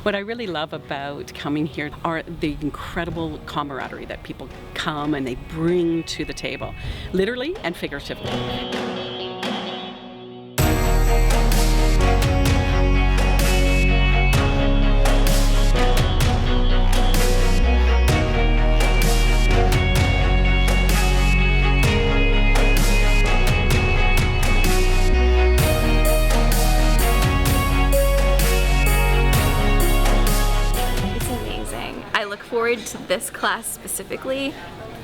What I really love about coming here are the incredible camaraderie that people come and they bring to the table, literally and figuratively. I look forward to this class specifically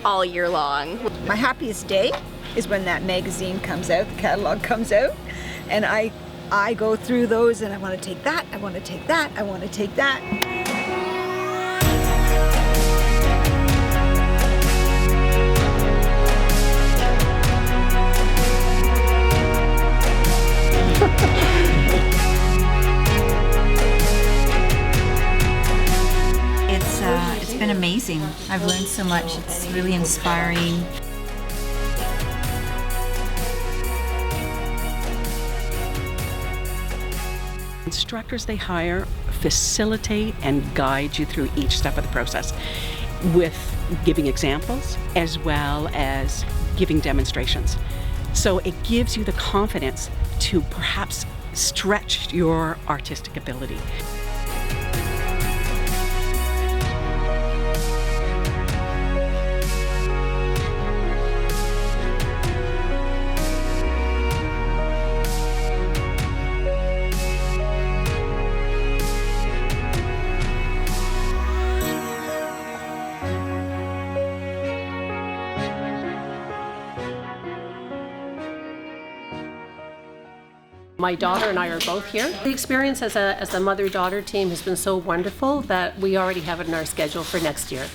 all year long. My happiest day is when that magazine comes out, the catalog comes out, and I go through those and I want to take that, I want to take that, I want to take that. It's been amazing. I've learned so much. It's really inspiring. Instructors they hire facilitate and guide you through each step of the process with giving examples as well as giving demonstrations. So it gives you the confidence to perhaps stretch your artistic ability. My daughter and I are both here. The experience as a mother-daughter team has been so wonderful that we already have it in our schedule for next year.